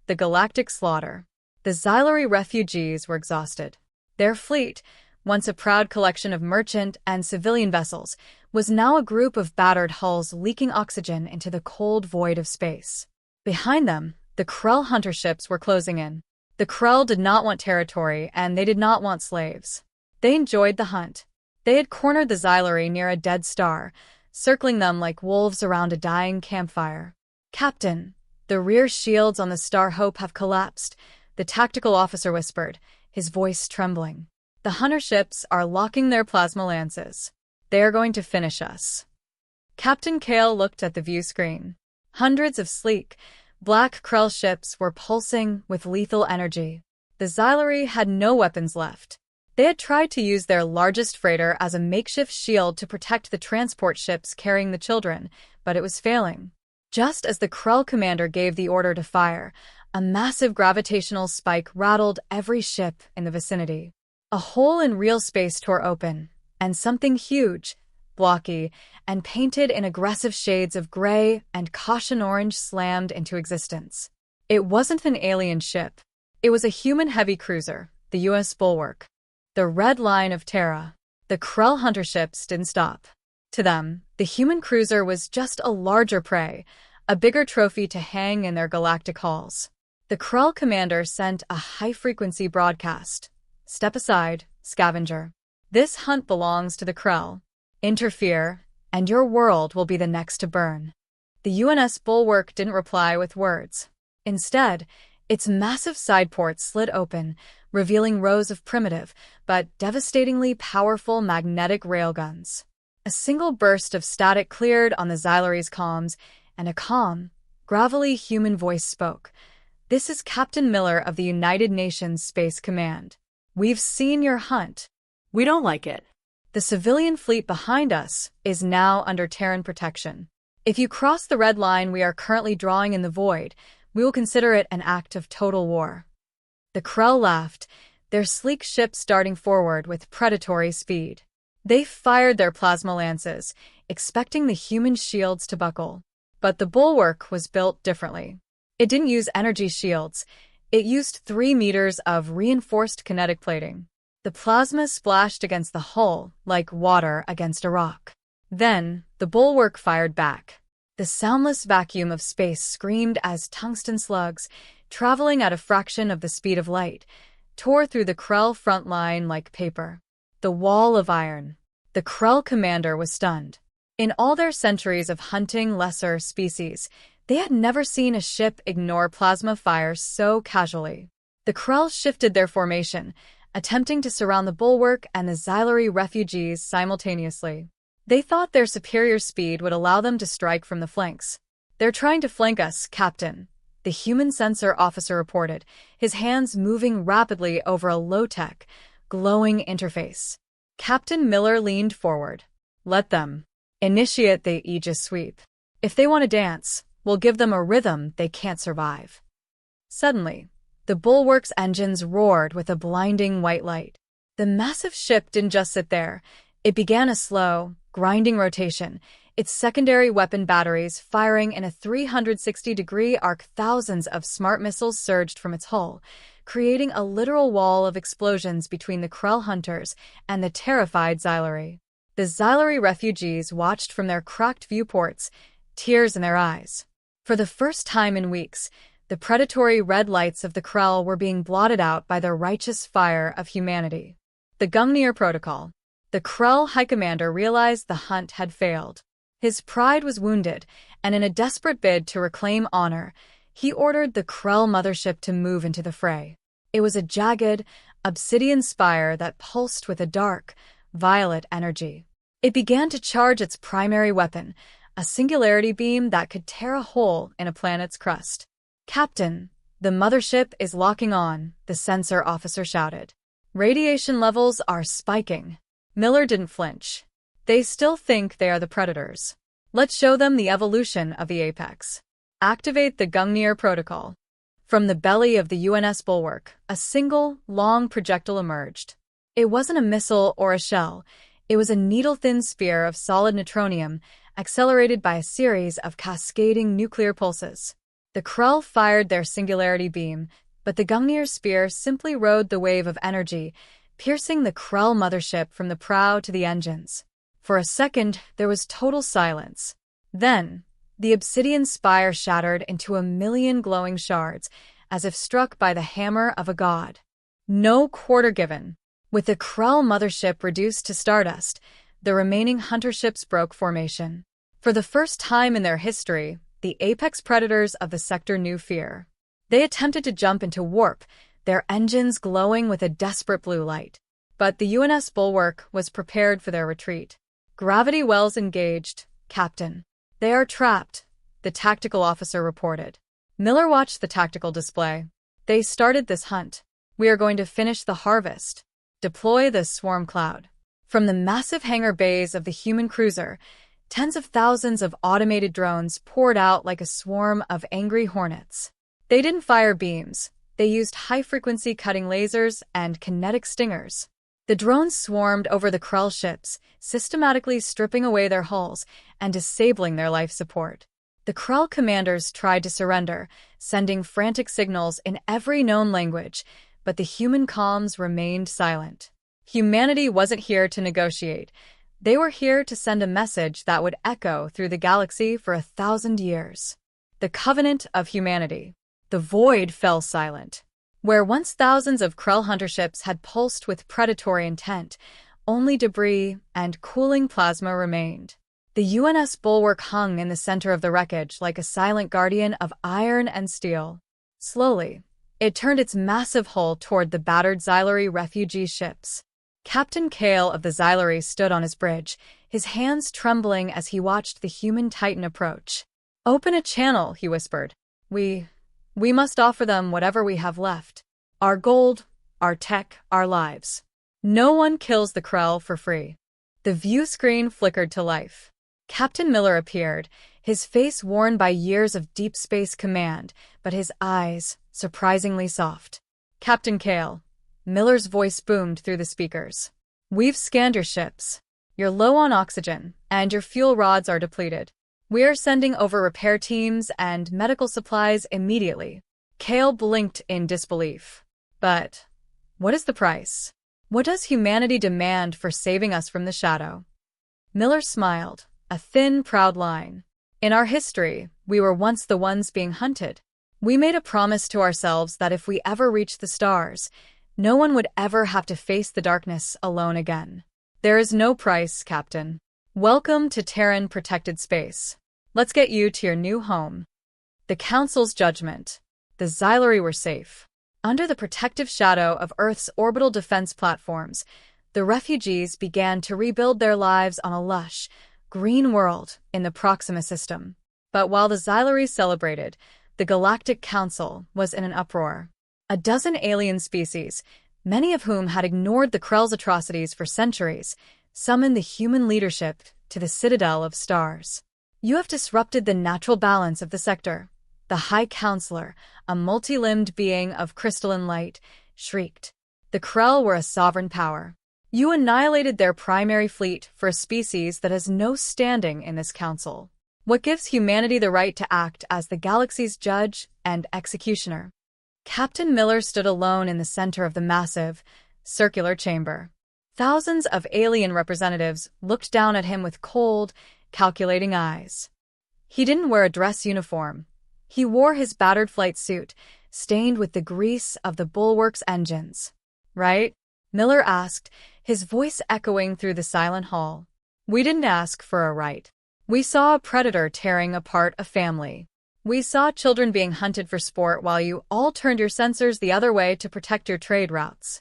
The galactic slaughter. The Xylari refugees were exhausted. Their fleet, once a proud collection of merchant and civilian vessels, was now a group of battered hulls leaking oxygen into the cold void of space. Behind them, the Krell hunter ships were closing in. The Krell did not want territory, and they did not want slaves. They enjoyed the hunt. They had cornered the Xylari near a dead star, circling them like wolves around a dying campfire. "Captain, the rear shields on the Star Hope have collapsed," the tactical officer whispered, his voice trembling. "The hunter ships are locking their plasma lances. They are going to finish us." Captain Krell looked at the view screen. Hundreds of sleek, black Krell ships were pulsing with lethal energy. The Xylari had no weapons left. They had tried to use their largest freighter as a makeshift shield to protect the transport ships carrying the children, but it was failing. Just as the Krell commander gave the order to fire, a massive gravitational spike rattled every ship in the vicinity. A hole in real space tore open, and something huge, blocky, and painted in aggressive shades of gray and caution orange slammed into existence. It wasn't an alien ship. It was a human heavy cruiser, the UNS Bulwark. The red line of Terra. The Krell hunter ships didn't stop. To them, the human cruiser was just a larger prey, a bigger trophy to hang in their galactic halls. The Krell commander sent a high-frequency broadcast. "Step aside, scavenger. This hunt belongs to the Krell. Interfere, and your world will be the next to burn." The UNS Bulwark didn't reply with words. Instead, its massive side ports slid open, revealing rows of primitive, but devastatingly powerful magnetic railguns. A single burst of static cleared on the Xylari's comms, and a calm, gravelly human voice spoke. "This is Captain Miller of the United Nations Space Command. We've seen your hunt. We don't like it. The civilian fleet behind us is now under Terran protection. If you cross the red line we are currently drawing in the void, we will consider it an act of total war." The Krell laughed, their sleek ships darting forward with predatory speed. They fired their plasma lances, expecting the human shields to buckle. But the Bulwark was built differently. It didn't use energy shields. It used 3 meters of reinforced kinetic plating. The plasma splashed against the hull like water against a rock. Then, the Bulwark fired back. The soundless vacuum of space screamed as tungsten slugs, traveling at a fraction of the speed of light, tore through the Krell front line like paper. The wall of iron. The Krell commander was stunned. In all their centuries of hunting lesser species, they had never seen a ship ignore plasma fire so casually. The Krell shifted their formation, attempting to surround the Bulwark and the Xylari refugees simultaneously. They thought their superior speed would allow them to strike from the flanks. "They're trying to flank us, Captain," the human sensor officer reported, his hands moving rapidly over a low-tech, glowing interface. Captain Miller leaned forward. "Let them initiate the Aegis sweep. If they want to dance, we'll give them a rhythm they can't survive." Suddenly, the Bulwark's engines roared with a blinding white light. The massive ship didn't just sit there. It began a slow, grinding rotation, its secondary weapon batteries firing in a 360-degree arc. Thousands of smart missiles surged from its hull, creating a literal wall of explosions between the Krell hunters and the terrified Xylari. The Xylari refugees watched from their cracked viewports, tears in their eyes. For the first time in weeks, the predatory red lights of the Krell were being blotted out by the righteous fire of humanity. The Gungnir Protocol. The Krell High Commander realized the hunt had failed. His pride was wounded, and in a desperate bid to reclaim honor, he ordered the Krell mothership to move into the fray. It was a jagged, obsidian spire that pulsed with a dark, violet energy. It began to charge its primary weapon, a singularity beam that could tear a hole in a planet's crust. "Captain, the mothership is locking on," the sensor officer shouted. "Radiation levels are spiking." Miller didn't flinch. "They still think they are the predators. Let's show them the evolution of the apex. Activate the Gungnir Protocol." From the belly of the UNS Bulwark, a single, long projectile emerged. It wasn't a missile or a shell. It was a needle-thin sphere of solid neutronium, accelerated by a series of cascading nuclear pulses. The Krell fired their singularity beam, but the Gungnir spear simply rode the wave of energy, piercing the Krell mothership from the prow to the engines. For a second, there was total silence. Then, the obsidian spire shattered into a million glowing shards, as if struck by the hammer of a god. No quarter given. With the Krell mothership reduced to stardust, the remaining hunter ships broke formation. For the first time in their history, the apex predators of the sector knew fear. They attempted to jump into warp, their engines glowing with a desperate blue light. But the UNS Bulwark was prepared for their retreat. Gravity wells engaged, Captain. They are trapped, the tactical officer reported. Miller watched the tactical display. They started this hunt. We are going to finish the harvest. Deploy the swarm cloud. From the massive hangar bays of the human cruiser, tens of thousands of automated drones poured out like a swarm of angry hornets. They didn't fire beams. They used high-frequency cutting lasers and kinetic stingers. The drones swarmed over the Krell ships, systematically stripping away their hulls and disabling their life support. The Krell commanders tried to surrender, sending frantic signals in every known language, but the human comms remained silent. Humanity wasn't here to negotiate. They were here to send a message that would echo through the galaxy for 1,000 years. The Covenant of Humanity. The void fell silent. Where once thousands of Krell hunter ships had pulsed with predatory intent, only debris and cooling plasma remained. The UNS Bulwark hung in the center of the wreckage like a silent guardian of iron and steel. Slowly, it turned its massive hull toward the battered Xylari refugee ships. Captain Krell of the Xylari stood on his bridge, his hands trembling as he watched the human titan approach. "Open a channel," he whispered. We must offer them whatever we have left. Our gold, our tech, our lives. No one kills the Krell for free. The view screen flickered to life. Captain Miller appeared, his face worn by years of deep space command, but his eyes surprisingly soft. "Captain Krell," Miller's voice boomed through the speakers. "We've scanned your ships. You're low on oxygen, and your fuel rods are depleted. We are sending over repair teams and medical supplies immediately." Krell blinked in disbelief. "But what is the price? What does humanity demand for saving us from the shadow?" Miller smiled, a thin, proud line. "In our history, we were once the ones being hunted. We made a promise to ourselves that if we ever reached the stars, no one would ever have to face the darkness alone again. There is no price, Captain. Welcome to Terran protected space. Let's get you to your new home." The Council's judgment. The Xylari were safe. Under the protective shadow of Earth's orbital defense platforms, the refugees began to rebuild their lives on a lush, green world in the Proxima system. But while the Xylari celebrated, the Galactic Council was in an uproar. A dozen alien species, many of whom had ignored the Krell's atrocities for centuries, summoned the human leadership to the Citadel of Stars. "You have disrupted the natural balance of the sector," the High Counselor, a multi-limbed being of crystalline light, shrieked. "The Krell were a sovereign power. You annihilated their primary fleet for a species that has no standing in this council. What gives humanity the right to act as the galaxy's judge and executioner?" Captain Miller stood alone in the center of the massive, circular chamber. Thousands of alien representatives looked down at him with cold, calculating eyes. He didn't wear a dress uniform. He wore his battered flight suit, stained with the grease of the Bulwark's engines. "Right?" Miller asked, his voice echoing through the silent hall. "We didn't ask for a right. We saw a predator tearing apart a family. We saw children being hunted for sport while you all turned your sensors the other way to protect your trade routes."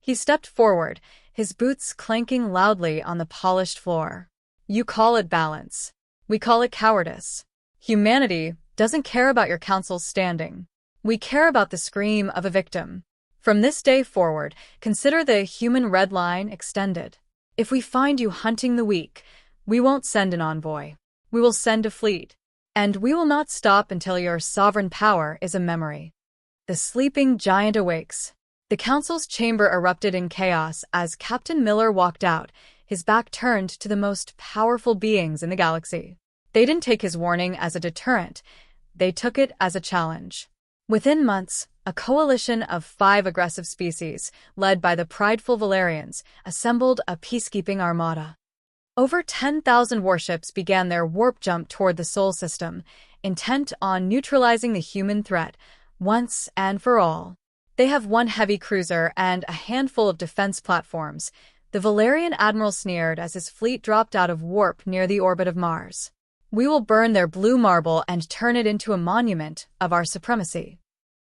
He stepped forward, his boots clanking loudly on the polished floor. "You call it balance. We call it cowardice. Humanity doesn't care about your council's standing. We care about the scream of a victim. From this day forward, consider the human red line extended. If we find you hunting the weak, we won't send an envoy. We will send a fleet. And we will not stop until your sovereign power is a memory." The sleeping giant awakes. The council's chamber erupted in chaos as Captain Miller walked out, his back turned to the most powerful beings in the galaxy. They didn't take his warning as a deterrent. They took it as a challenge. Within months, a coalition of 5 aggressive species, led by the prideful Valerians, assembled a peacekeeping armada. Over 10,000 warships began their warp jump toward the Sol system, intent on neutralizing the human threat once and for all. They have 1 heavy cruiser and a handful of defense platforms. The Valerian admiral sneered as his fleet dropped out of warp near the orbit of Mars. We will burn their blue marble and turn it into a monument of our supremacy.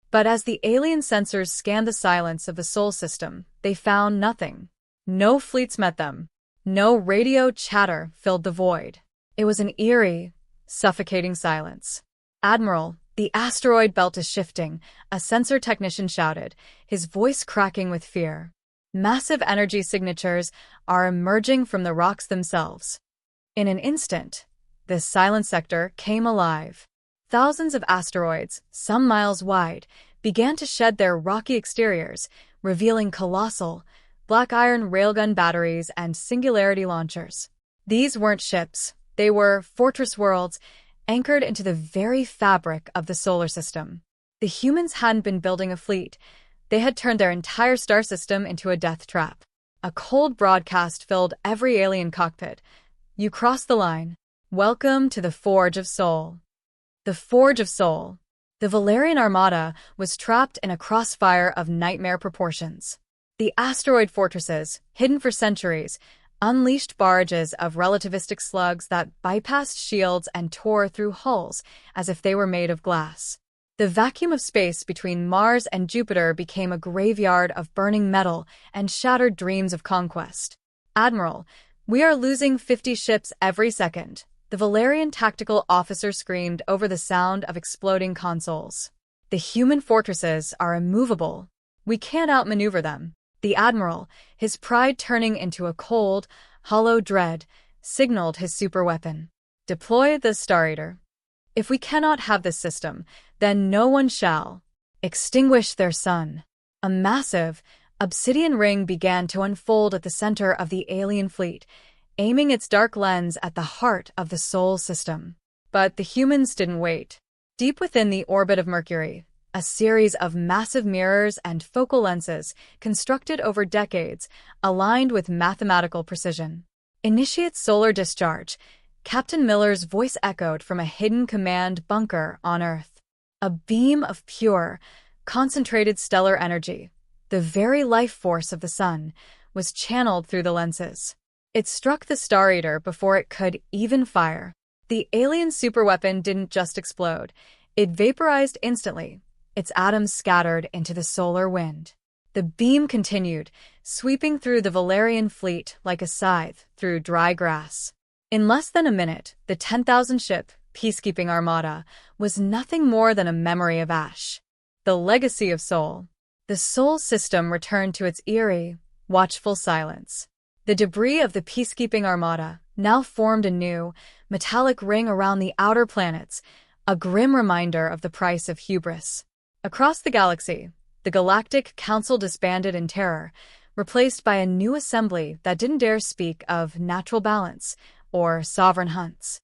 But as the alien sensors scanned the silence of the Sol system, they found nothing. No fleets met them. No radio chatter filled the void. It was an eerie, suffocating silence. "Admiral, the asteroid belt is shifting," a sensor technician shouted, his voice cracking with fear. "Massive energy signatures are emerging from the rocks themselves." In an instant, the silent sector came alive. Thousands of asteroids, some miles wide, began to shed their rocky exteriors, revealing colossal, black iron railgun batteries and singularity launchers. These weren't ships, they were fortress worlds, anchored into the very fabric of the solar system. The humans hadn't been building a fleet. They had turned their entire star system into a death trap. A cold broadcast filled every alien cockpit. "You crossed the line. Welcome to the Forge of Sol." The Forge of Sol. The Valerian Armada was trapped in a crossfire of nightmare proportions. The asteroid fortresses, hidden for centuries, unleashed barrages of relativistic slugs that bypassed shields and tore through hulls as if they were made of glass. The vacuum of space between Mars and Jupiter became a graveyard of burning metal and shattered dreams of conquest. "Admiral, we are losing 50 ships every second," the Valerian tactical officer screamed over the sound of exploding consoles. "The human fortresses are immovable. We can't outmaneuver them." The admiral, his pride turning into a cold, hollow dread, signaled his superweapon. "Deploy the Star Eater. If we cannot have this system, then no one shall. Extinguish their sun." A massive, obsidian ring began to unfold at the center of the alien fleet, aiming its dark lens at the heart of the Sol system. But the humans didn't wait. Deep within the orbit of Mercury, a series of massive mirrors and focal lenses, constructed over decades, aligned with mathematical precision. "Initiate solar discharge," Captain Miller's voice echoed from a hidden command bunker on Earth. A beam of pure, concentrated stellar energy, the very life force of the sun, was channeled through the lenses. It struck the Star Eater before it could even fire. The alien superweapon didn't just explode. It vaporized instantly, its atoms scattered into the solar wind. The beam continued, sweeping through the Valerian fleet like a scythe through dry grass. In less than a minute, the 10,000-ship peacekeeping armada was nothing more than a memory of ash. The legacy of Sol. The Sol system returned to its eerie, watchful silence. The debris of the peacekeeping armada now formed a new, metallic ring around the outer planets, a grim reminder of the price of hubris. Across the galaxy, the Galactic Council disbanded in terror, replaced by a new assembly that didn't dare speak of natural balance or sovereign hunts.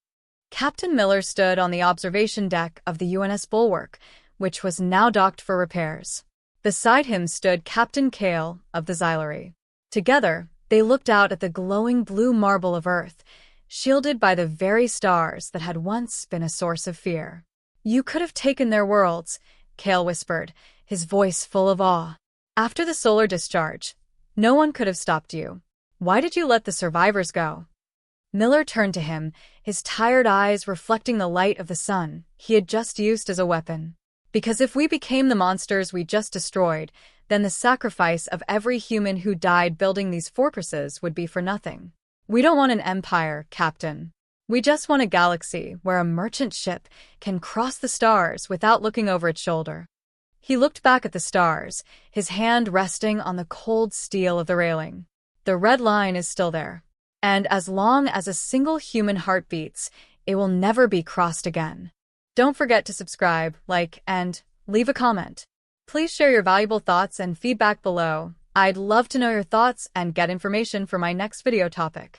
Captain Miller stood on the observation deck of the UNS Bulwark, which was now docked for repairs. Beside him stood Captain Krell of the Xylary. Together, they looked out at the glowing blue marble of Earth, shielded by the very stars that had once been a source of fear. "You could have taken their worlds," Krell whispered, his voice full of awe. "After the solar discharge, no one could have stopped you. Why did you let the survivors go?" Miller turned to him, his tired eyes reflecting the light of the sun he had just used as a weapon. "Because if we became the monsters we just destroyed, then the sacrifice of every human who died building these fortresses would be for nothing. We don't want an empire, Captain. We just want a galaxy where a merchant ship can cross the stars without looking over its shoulder." He looked back at the stars, his hand resting on the cold steel of the railing. "The red line is still there. And as long as a single human heart beats, it will never be crossed again." Don't forget to subscribe, like, and leave a comment. Please share your valuable thoughts and feedback below. I'd love to know your thoughts and get information for my next video topic.